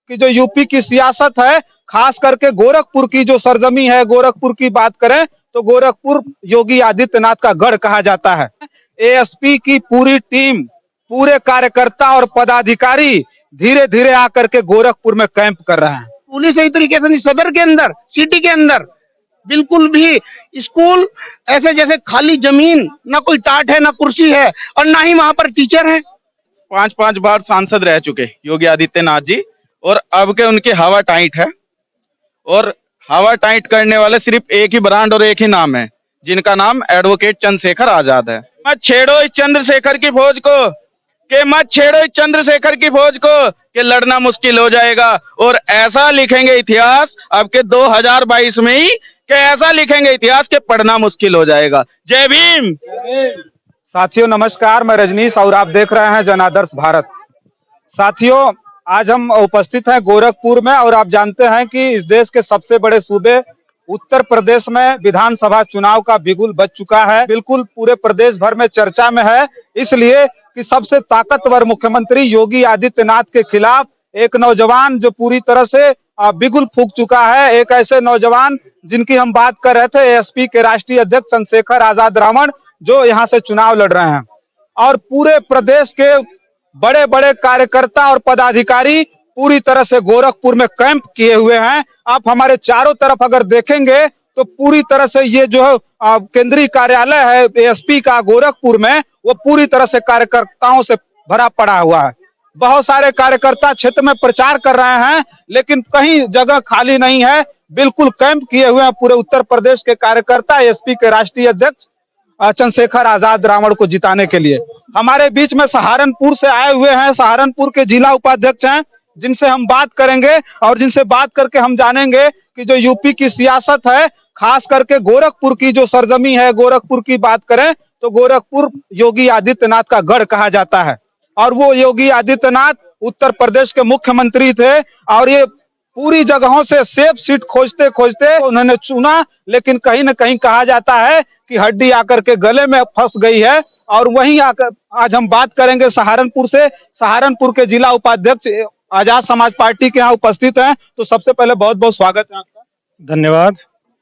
कि जो यूपी की सियासत है, खास करके गोरखपुर की जो सरजमी है, गोरखपुर की बात करें तो गोरखपुर योगी आदित्यनाथ का गढ़ कहा जाता है। एएसपी की पूरी टीम, पूरे कार्यकर्ता और पदाधिकारी धीरे धीरे आकर के गोरखपुर में कैंप कर रहे हैं। पुलिस सही तरीके से नहीं, सदर के अंदर, सिटी के अंदर बिल्कुल भी स्कूल ऐसे जैसे खाली जमीन, ना कोई टाट है ना कुर्सी है और ना ही वहां पर टीचर है। 5-5 बार सांसद रह चुके योगी आदित्यनाथ जी, और अब के उनकी हवा टाइट है। और हवा टाइट करने वाले सिर्फ एक ही ब्रांड और एक ही नाम है, जिनका नाम एडवोकेट चंद्रशेखर आजाद है। मत छेड़ो इस चंद्रशेखर की फौज को, कि मत छेड़ो इस चंद्रशेखर की फौज को, कि लड़ना मुश्किल हो जाएगा। और ऐसा लिखेंगे इतिहास अब के 2022 में ही, कि ऐसा लिखेंगे इतिहास के पढ़ना मुश्किल हो जाएगा। जय भीम। साथियों नमस्कार, मैं रजनीश और आप देख रहे हैं जनादर्श भारत। साथियों, आज हम उपस्थित हैं गोरखपुर में और आप जानते हैं कि इस देश के सबसे बड़े सूबे उत्तर प्रदेश में विधानसभा चुनाव का बिगुल बज चुका है। बिल्कुल पूरे प्रदेश भर में चर्चा में है, इसलिए कि सबसे ताकतवर मुख्यमंत्री योगी आदित्यनाथ के खिलाफ एक नौजवान जो पूरी तरह से बिगुल फूंक चुका है। एक ऐसे नौजवान जिनकी हम बात कर रहे थे, एएसपी के राष्ट्रीय अध्यक्ष चंद्रशेखर आजाद रावण, जो यहाँ से चुनाव लड़ रहे हैं। और पूरे प्रदेश के बड़े बड़े कार्यकर्ता और पदाधिकारी पूरी तरह से गोरखपुर में कैंप किए हुए हैं। आप हमारे चारों तरफ अगर देखेंगे तो पूरी तरह से ये जो केंद्रीय कार्यालय है एएसपी का गोरखपुर में, वो पूरी तरह से कार्यकर्ताओं से भरा पड़ा हुआ है। बहुत सारे कार्यकर्ता क्षेत्र में प्रचार कर रहे हैं, लेकिन कहीं जगह खाली नहीं है। बिल्कुल कैंप किए हुए हैं पूरे उत्तर प्रदेश के कार्यकर्ता एएसपी के राष्ट्रीय अध्यक्ष चंद्रशेखर आजाद रावण को जिताने के लिए। हमारे बीच में सहारनपुर से आए हुए हैं, सहारनपुर के जिला उपाध्यक्ष हैं, जिनसे हम बात करेंगे और जिनसे बात करके हम जानेंगे कि जो यूपी की सियासत है, खास करके गोरखपुर की जो सरजमी है, गोरखपुर की बात करें तो गोरखपुर योगी आदित्यनाथ का गढ़ कहा जाता है। और वो योगी आदित्यनाथ उत्तर प्रदेश के मुख्यमंत्री थे और ये पूरी जगहों से सेफ सीट खोजते खोजते उन्होंने चुना, लेकिन कहीं न कहीं कहा जाता है कि हड्डी आकर के गले में फंस गई है। और वहीं आकर आज हम बात करेंगे सहारनपुर से। सहारनपुर के जिला उपाध्यक्ष आजाद समाज पार्टी के यहाँ उपस्थित हैं, तो सबसे पहले बहुत बहुत स्वागत है आपका। धन्यवाद।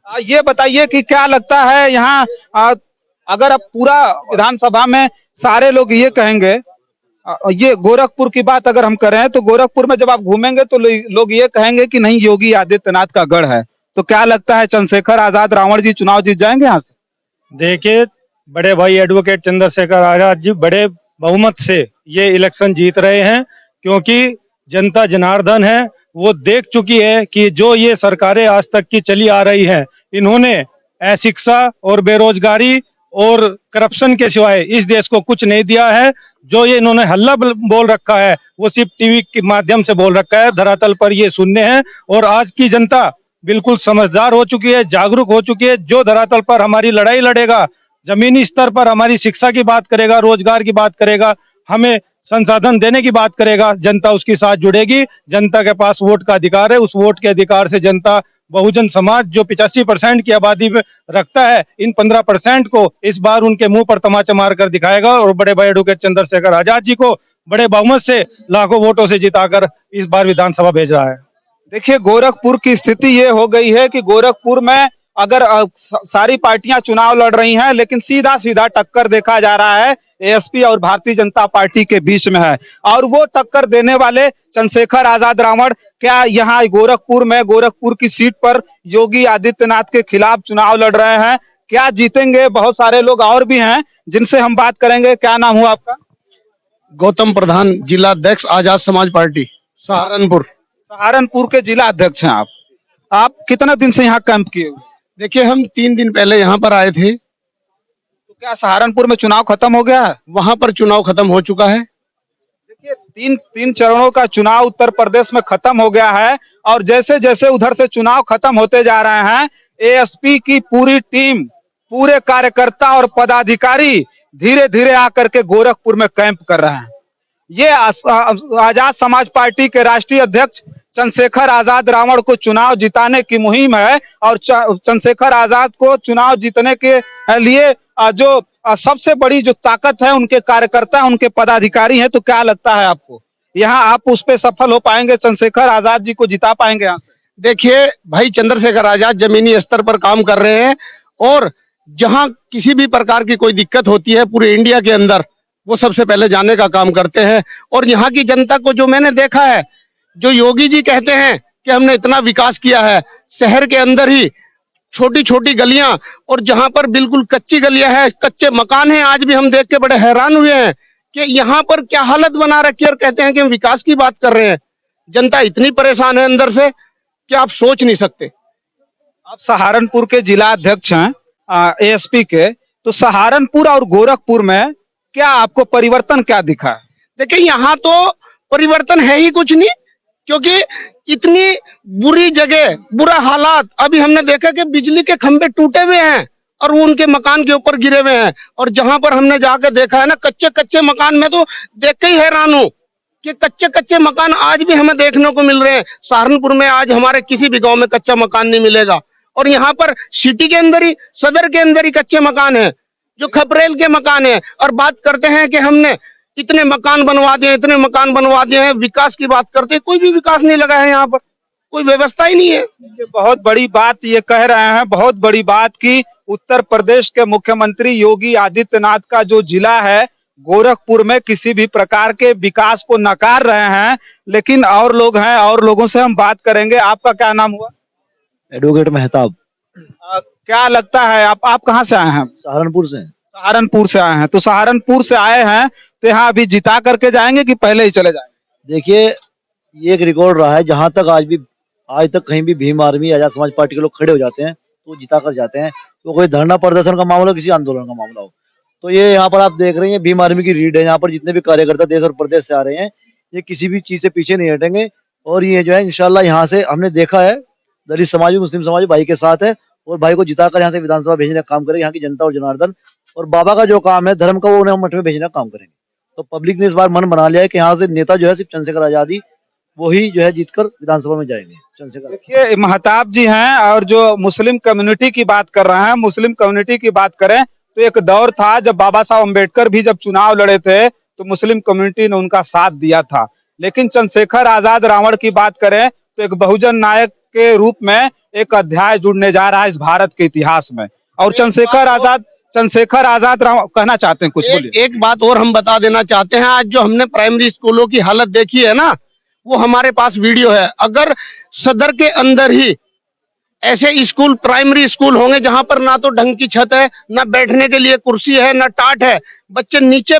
ये बताइए कि क्या लगता है यहाँ अगर अब पूरा विधानसभा में सारे लोग ये कहेंगे, ये गोरखपुर की बात अगर हम करें तो गोरखपुर में जब आप घूमेंगे तो लोग ये कहेंगे कि नहीं योगी आदित्यनाथ का गढ़ है, तो क्या लगता है चंद्रशेखर आजाद रावण जी चुनाव जीत जाएंगे यहाँ से? देखिए, बड़े भाई एडवोकेट चंद्रशेखर आजाद जी बड़े बहुमत से ये इलेक्शन जीत रहे हैं, क्योंकि जनता जनार्दन है, वो देख चुकी है कि जो ये सरकारें आज तक की चली आ रही हैं, इन्होंने अशिक्षा और बेरोजगारी और करप्शन के सिवाय इस देश को कुछ नहीं दिया है। जो ये इन्होंने हल्ला बोल रखा है वो सिर्फ टीवी के माध्यम से बोल रखा है, धरातल पर ये शून्य है। और आज की जनता बिल्कुल समझदार हो चुकी है, जागरूक हो चुकी है। जो धरातल पर हमारी लड़ाई लड़ेगा, जमीनी स्तर पर हमारी शिक्षा की बात करेगा, रोजगार की बात करेगा, हमें संसाधन देने की बात करेगा, जनता उसके साथ जुड़ेगी। जनता के पास वोट का अधिकार है, उस वोट के अधिकार से जनता बहुजन समाज जो 85% की आबादी में रखता है, इन 15% को इस बार उनके मुंह पर तमाचा मार कर दिखाएगा और बड़े भाई एडवोकेट चंद्रशेखर आजाद जी को बड़े बहुमत से लाखों वोटों से जिताकर इस बार विधानसभा भेज रहा है। देखिए, गोरखपुर की स्थिति ये हो गई है कि गोरखपुर में अगर सारी पार्टियां चुनाव लड़ रही हैं, लेकिन सीधा सीधा टक्कर देखा जा रहा है एएसपी और भारतीय जनता पार्टी के बीच में है। और वो टक्कर देने वाले चंद्रशेखर आजाद रावण क्या यहाँ गोरखपुर में, गोरखपुर की सीट पर योगी आदित्यनाथ के खिलाफ चुनाव लड़ रहे हैं? क्या जीतेंगे? बहुत सारे लोग और भी हैं जिनसे हम बात करेंगे। क्या नाम हुआ आपका? गौतम प्रधान, जिला अध्यक्ष आजाद समाज पार्टी सहारनपुर। सहारनपुर के जिला अध्यक्ष हैं आप कितना दिन से यहाँ कैंप किए हुए? देखिए, हम 3 दिन पहले यहाँ पर आए थे। तो क्या सहारनपुर में चुनाव खत्म हो गया है? वहाँ पर चुनाव खत्म हो चुका है। देखिए, तीन चरणों का चुनाव उत्तर प्रदेश में खत्म हो गया है और जैसे जैसे उधर से चुनाव खत्म होते जा रहे हैं, एएसपी की पूरी टीम, पूरे कार्यकर्ता और पदाधिकारी धीरे धीरे आकर के गोरखपुर में कैंप कर रहे हैं। ये आजाद समाज पार्टी के राष्ट्रीय अध्यक्ष चंद्रशेखर आजाद रावण को चुनाव जिताने की मुहिम है और चंद्रशेखर आजाद को चुनाव जीतने के लिए जो सबसे बड़ी जो ताकत है उनके कार्यकर्ता, उनके पदाधिकारी हैं। तो क्या लगता है आपको यहाँ आप उस पे सफल हो पाएंगे, चंद्रशेखर आजाद जी को जिता पाएंगे यहाँ से? देखिए भाई, चंद्रशेखर आजाद जमीनी स्तर पर काम कर रहे हैं, और जहां किसी भी प्रकार की कोई दिक्कत होती है पूरे इंडिया के अंदर, वो सबसे पहले जाने का काम करते हैं। और यहाँ की जनता को जो मैंने देखा है, जो योगी जी कहते हैं कि हमने इतना विकास किया है, शहर के अंदर ही छोटी छोटी गलियां, और जहां पर बिल्कुल कच्ची गलियां हैं, कच्चे मकान हैं, आज भी हम देख के बड़े हैरान हुए हैं कि यहाँ पर क्या हालत बना रखी है, और कहते हैं कि हम विकास की बात कर रहे हैं। जनता इतनी परेशान है अंदर से कि आप सोच नहीं सकते। आप सहारनपुर के जिला अध्यक्ष हैं, एएसपी के, तो सहारनपुर और गोरखपुर में क्या आपको परिवर्तन क्या दिखा है? देखिए, यहाँ तो परिवर्तन है ही कुछ नहीं, क्योंकि इतनी बुरी जगह, बुरा हालात, अभी हमने देखा कि बिजली के खंभे टूटे हुए हैं और वो उनके मकान के ऊपर गिरे हुए हैं। और जहां पर हमने जाकर देखा है ना, कच्चे कच्चे मकान, में तो देख के ही हैरान हूँ कि कच्चे कच्चे मकान आज भी हमें देखने को मिल रहे हैं। सहारनपुर में आज हमारे किसी भी गांव में कच्चा मकान नहीं मिलेगा, और यहाँ पर सिटी के अंदर ही, सदर के अंदर ही कच्चे मकान है, जो खपरेल के मकान है। और बात करते हैं कि हमने इतने मकान बनवा दिए, इतने मकान बनवा दिए हैं, विकास की बात करते हैं, कोई भी विकास नहीं लगा है यहाँ पर, कोई व्यवस्था ही नहीं है। ये बहुत बड़ी बात ये कह रहे हैं, बहुत बड़ी बात कि उत्तर प्रदेश के मुख्यमंत्री योगी आदित्यनाथ का जो जिला है गोरखपुर में किसी भी प्रकार के विकास को नकार रहे हैं। लेकिन और लोग हैं, और लोगों से हम बात करेंगे। आपका क्या नाम हुआ? एडवोकेट मेहताब, क्या लगता है, आप कहाँ से आए हैं? सहारनपुर से। सहारनपुर से आए हैं, तो सहारनपुर से आए हैं तो यहाँ अभी जिता करके जाएंगे कि पहले ही चले जाएंगे? देखिए, ये एक रिकॉर्ड रहा है, जहां तक आज तक कहीं भी भीम आर्मी, आजाद समाज पार्टी के लोग खड़े हो जाते हैं तो जिता कर जाते हैं। तो कोई धरना प्रदर्शन का मामला हो, किसी आंदोलन का मामला हो, तो ये यहाँ पर आप देख रहे हैं भीम आर्मी की रीड है। यहाँ पर जितने भी कार्यकर्ता देश और प्रदेश से आ रहे हैं, ये किसी भी चीज से पीछे नहीं हटेंगे। और ये जो है इंशाल्लाह, यहाँ से हमने देखा है दलित समाज, मुस्लिम समाज भाई के साथ है, और भाई को जिताकर यहाँ से विधानसभा भेजने का काम करेंगे। यहाँ की जनता और जनार्दन और बाबा का जो काम है धर्म का, वो उन्हें मठ में भेजने का काम करेंगे। तो पब्लिक ने इस बार मन बना लिया है कि यहाँ से नेता जो है सिर्फ चंद्रशेखर आजादी, वही जो है जीतकर विधानसभा में जाएंगे। चंद्रशेखर, देखिए महताब जी हैं, और जो मुस्लिम कम्युनिटी की बात कर रहे हैं, मुस्लिम कम्युनिटी की बात करें तो एक दौर था जब बाबा साहब अम्बेडकर भी जब चुनाव लड़े थे तो मुस्लिम कम्युनिटी ने उनका साथ दिया था। लेकिन चंद्रशेखर आजाद रावण की बात करें तो एक बहुजन नायक के रूप में एक अध्याय जुड़ने जा रहा है इस भारत के इतिहास में। और चंद्रशेखर आजाद रावण कहना चाहते हैं, कुछ बोलिए। एक बात और हम बता देना चाहते हैं, आज जो हमने प्राइमरी स्कूलों की हालत देखी है ना, वो हमारे पास वीडियो है। अगर सदर के अंदर ही ऐसे स्कूल, प्राइमरी स्कूल होंगे जहां पर ना तो ढंग की छत है, ना बैठने के लिए कुर्सी है, ना टाट है, बच्चे नीचे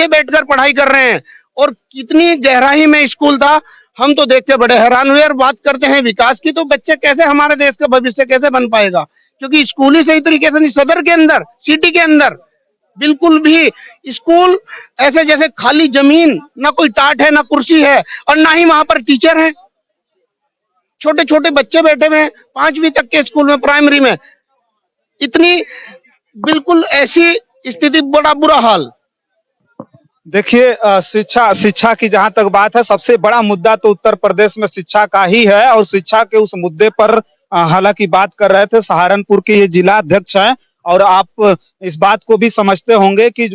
बैठकर पढ़ाई कर रहे हैं, और कितनी गहराई में स्कूल था, हम तो देख के बड़े हैरान हुए। और बात करते हैं विकास की, तो बच्चे कैसे, हमारे देश का भविष्य कैसे बन पाएगा, क्योंकि स्कूल ही सही तरीके से नहीं। सदर के अंदर, सिटी के अंदर बिल्कुल भी स्कूल ऐसे जैसे खाली जमीन, ना कोई टाट है, ना कुर्सी है, और ना ही वहां पर टीचर हैं। छोटे छोटे बच्चे बैठे हुए हैं 5वीं तक के स्कूल में, प्राइमरी में, इतनी बिल्कुल ऐसी स्थिति, बड़ा बुरा हाल। देखिए शिक्षा की जहां तक बात है, सबसे बड़ा मुद्दा तो उत्तर प्रदेश में शिक्षा का ही है। और शिक्षा के उस मुद्दे पर हालांकि बात कर रहे थे सहारनपुर के ये जिला अध्यक्ष हैं। और आप इस बात को भी समझते होंगे कि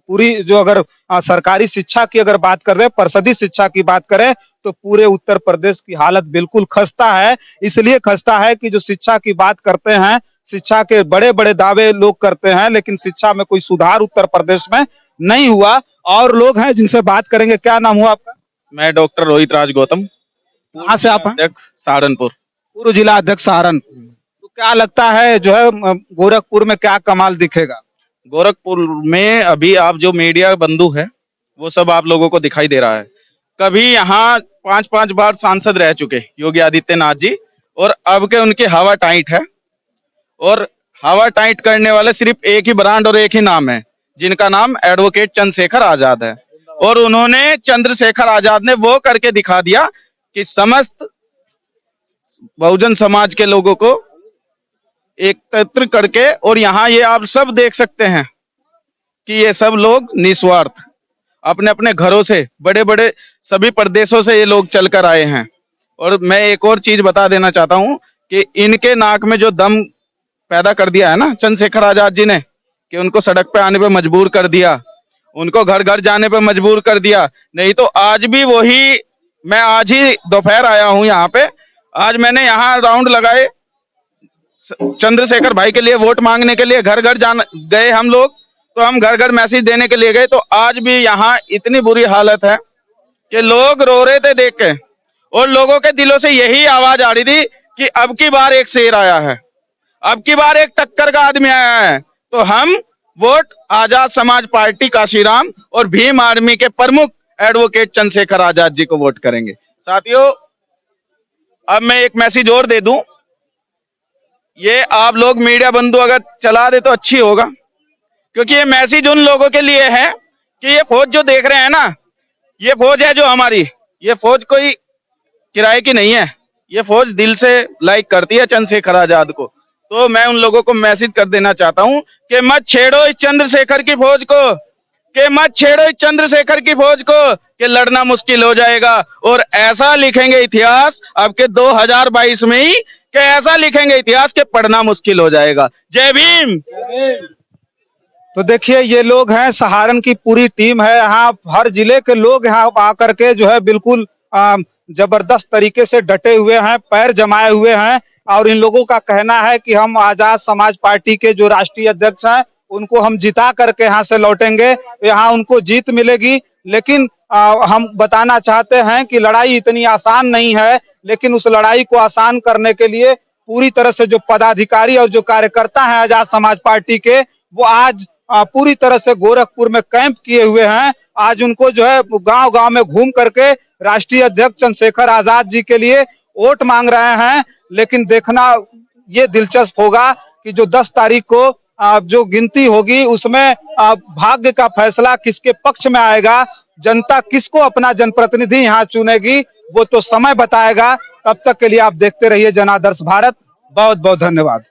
पूरी जो अगर सरकारी शिक्षा की अगर बात कर रहे हैं, परिषदीय शिक्षा की बात करें तो पूरे उत्तर प्रदेश की हालत बिल्कुल खस्ता है। इसलिए खस्ता है कि जो शिक्षा की बात करते हैं, शिक्षा के बड़े बड़े दावे लोग करते हैं, लेकिन शिक्षा में कोई सुधार उत्तर प्रदेश में नहीं हुआ। और लोग हैं जिनसे बात करेंगे। क्या नाम हुआ आपका? मैं डॉक्टर रोहित राज गौतम, कहाँ से आप हैं? अध्यक्ष सहारनपुर। पूर्व जिला अध्यक्ष सहारनपुर। तो क्या लगता है जो है गोरखपुर में क्या कमाल दिखेगा? गोरखपुर में अभी आप जो मीडिया बंधु है वो सब आप लोगों को दिखाई दे रहा है। कभी यहाँ 5-5 बार सांसद रह चुके योगी आदित्यनाथ जी, और अब के उनकी हवा टाइट है। और हवा टाइट करने वाले सिर्फ एक ही ब्रांड और एक ही नाम है, जिनका नाम एडवोकेट चंद्रशेखर आजाद है। और उन्होंने, चंद्रशेखर आजाद ने वो करके दिखा दिया कि समस्त बहुजन समाज के लोगों को एकत्र करके, और यहाँ ये आप सब देख सकते हैं कि ये सब लोग निस्वार्थ अपने अपने घरों से, बड़े बड़े सभी प्रदेशों से ये लोग चलकर आए हैं। और मैं एक और चीज बता देना चाहता हूँ कि इनके नाक में जो दम पैदा कर दिया है ना चंद्रशेखर आजाद जी ने, कि उनको सड़क पे आने पे मजबूर कर दिया, उनको घर घर जाने पर मजबूर कर दिया। नहीं तो आज भी वही, मैं आज ही दोपहर आया हूं यहाँ पे, आज मैंने यहाँ राउंड लगाए चंद्रशेखर भाई के लिए वोट मांगने के लिए, घर घर जान गए हम लोग, तो हम घर घर मैसेज देने के लिए गए, तो आज भी यहाँ इतनी बुरी हालत है कि लोग रो रहे थे देख के, और लोगों के दिलों से यही आवाज आ रही थी कि अब की बार एक शेर आया है, अब की बार एक टक्कर का आदमी आया है। तो हम वोट आजाद समाज पार्टी काशीराम और भीम आर्मी के प्रमुख एडवोकेट चंद्रशेखर आजाद जी को वोट करेंगे। साथियों, अब मैं एक मैसेज और दे दूं, ये आप लोग मीडिया बंधु अगर चला दे तो अच्छी होगा, क्योंकि ये मैसेज उन लोगों के लिए है कि ये फौज जो देख रहे हैं ना, ये फौज है जो हमारी, ये फौज कोई किराए की नहीं है, ये फौज दिल से लाइक करती है चंद्रशेखर आजाद को। तो मैं उन लोगों को मैसेज कर देना चाहता हूं कि मत छेड़ो इस चंद्रशेखर की फौज को, कि मत छेड़ो इस चंद्रशेखर की फौज को, कि लड़ना मुश्किल हो जाएगा। और ऐसा लिखेंगे इतिहास अब के 2022 में ही, कि ऐसा लिखेंगे इतिहास के पढ़ना मुश्किल हो जाएगा। जय भीम। तो देखिए, ये लोग हैं, सहारन की पूरी टीम है, यहाँ हर जिले के लोग यहाँ आकर के जो है बिल्कुल जबरदस्त तरीके से डटे हुए हैं, पैर जमाए हुए हैं, और इन लोगों का कहना है कि हम आजाद समाज पार्टी के जो राष्ट्रीय अध्यक्ष हैं उनको हम जिता करके यहाँ से लौटेंगे, यहाँ उनको जीत मिलेगी। लेकिन हम बताना चाहते हैं कि लड़ाई इतनी आसान नहीं है, लेकिन उस लड़ाई को आसान करने के लिए पूरी तरह से जो पदाधिकारी और जो कार्यकर्ता हैं आजाद समाज पार्टी के, वो आज पूरी तरह से गोरखपुर में कैंप किए हुए हैं। आज उनको जो है गांव गांव में घूम करके राष्ट्रीय अध्यक्ष चंद्रशेखर आजाद जी के लिए वोट मांग रहे हैं। लेकिन देखना ये दिलचस्प होगा कि जो 10 तारीख को जो गिनती होगी उसमें भाग्य का फैसला किसके पक्ष में आएगा, जनता किसको अपना जनप्रतिनिधि यहाँ चुनेगी, वो तो समय बताएगा। तब तक के लिए आप देखते रहिए जनादर्श भारत। बहुत बहुत धन्यवाद।